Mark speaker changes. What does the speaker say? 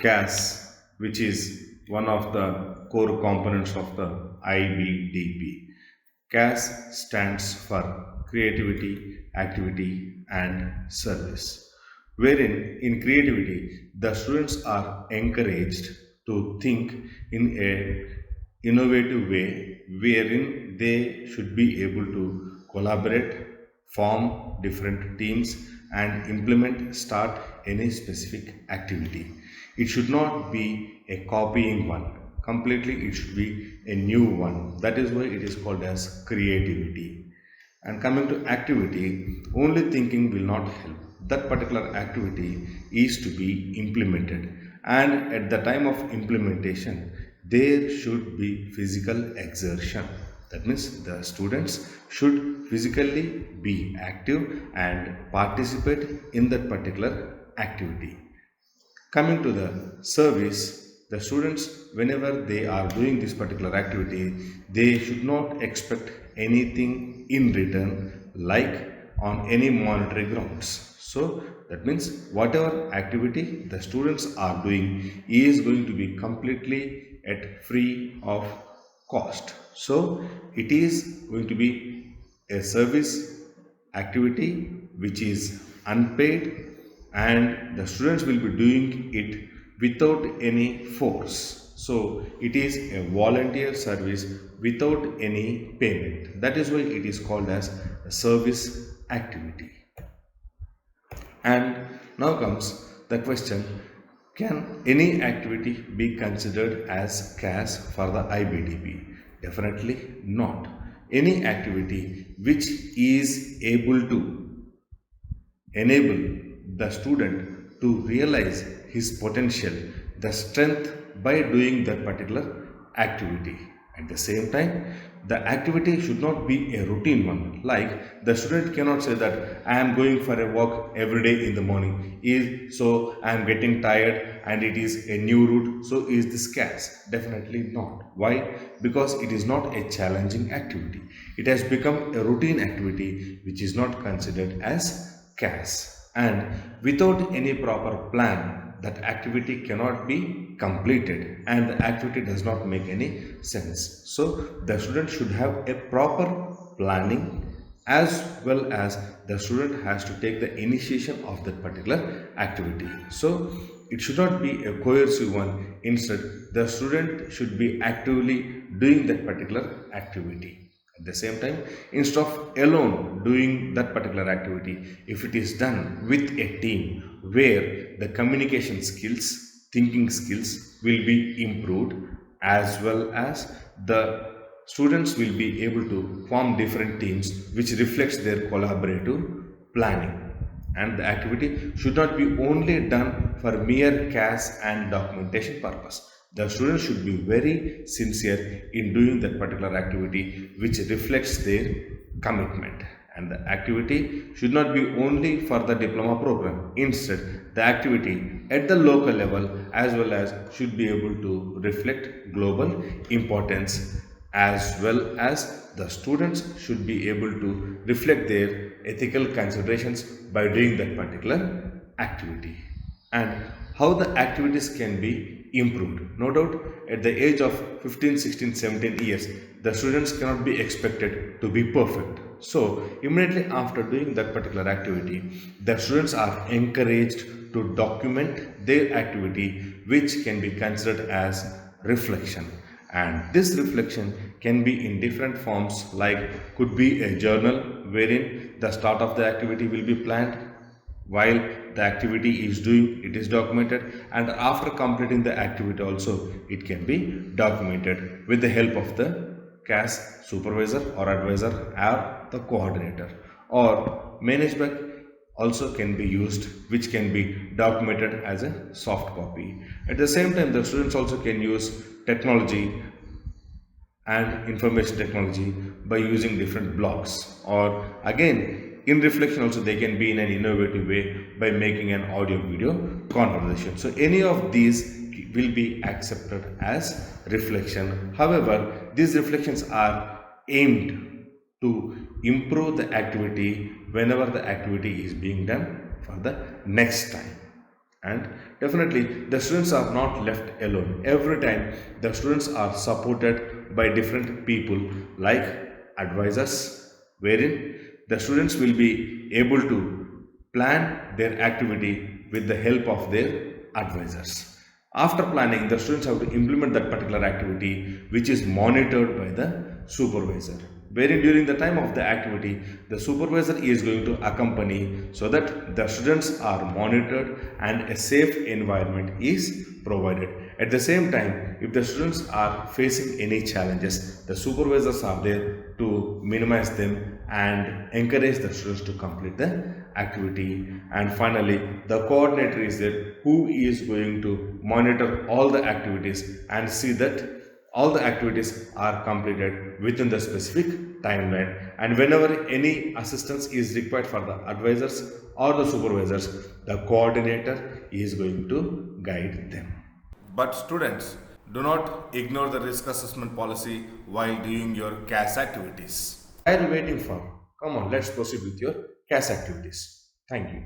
Speaker 1: CAS, which is one of the core components of the IBDP. CAS stands for Creativity, Activity and Service, wherein in creativity the students are encouraged to think in a innovative way wherein they should be able to collaborate, form different teams and implement start any specific activity. It should not be a copying one completely, it should be a new one. That is why it is called as creativity. And coming to activity, only thinking will not help. That particular activity is to be implemented, and at the time of implementation, there should be physical exertion. That means the students should physically be active and participate in that particular activity. Coming to the service, the students, whenever they are doing this particular activity, they should not expect anything in return, like on any monetary grounds. So that means whatever activity the students are doing is going to be completely at free of cost. So it is going to be a service activity which is unpaid, and the students will be doing it without any force. So it is a volunteer service without any payment. That is why it is called as a service activity. And now comes the question, can any activity be considered as CAS for the IBDP? Definitely not. Any activity which is able to enable the student to realize his potential, the strength by doing that particular activity. At the same time, the activity should not be a routine one. Like the student cannot say that I am going for a walk every day in the morning. Is so I am getting tired and it is a new route. So is this CAS? Definitely not. Why? Because it is not a challenging activity. It has become a routine activity which is not considered as CAS. And without any proper plan, that activity cannot be completed and the activity does not make any sense. So the student should have a proper planning, as well as the student has to take the initiation of that particular activity. So it should not be a coercive one. Instead, the student should be actively doing that particular activity. At the same time, instead of alone doing that particular activity, if it is done with a team where the communication skills, thinking skills will be improved, as well as the students will be able to form different teams which reflects their collaborative planning. And the activity should not be only done for mere CAS and documentation purpose. The student should be very sincere in doing that particular activity which reflects their commitment. And the activity should not be only for the diploma program. Instead, the activity at the local level as well as should be able to reflect global importance, as well as the students should be able to reflect their ethical considerations by doing that particular activity. And how the activities can be improved. No doubt, at the age of 15, 16, 17 years, the students cannot be expected to be perfect. So, immediately after doing that particular activity, the students are encouraged to document their activity, which can be considered as reflection. And this reflection can be in different forms, like could be a journal wherein the start of the activity will be planned, while the activity is doing it is documented, and after completing the activity also it can be documented with the help of the CAS supervisor or advisor or the coordinator. Or management also can be used, which can be documented as a soft copy. At the same time, the students also can use technology and information technology by using different blocks, or again in reflection also they can be in an innovative way by making an audio video conversation. So any of these will be accepted as reflection. However, these reflections are aimed to improve the activity whenever the activity is being done for the next time. And Definitely, the students are not left alone. Every time, the students are supported by different people like advisors, wherein the students will be able to plan their activity with the help of their advisors. After planning, the students have to implement that particular activity which is monitored by the supervisor. Wherein during the time of the activity, the supervisor is going to accompany so that the students are monitored and a safe environment is provided. At the same time, if the students are facing any challenges, the supervisors are there to minimize them and encourage the students to complete the activity. And finally, the coordinator is there who is going to monitor all the activities and see that all the activities are completed within the specific timeline, and whenever any assistance is required for the advisors or the supervisors, the coordinator is going to guide them. But students, do not ignore the risk assessment policy while doing your CAS activities. While waiting for, come on, let's proceed with your CAS activities. Thank you.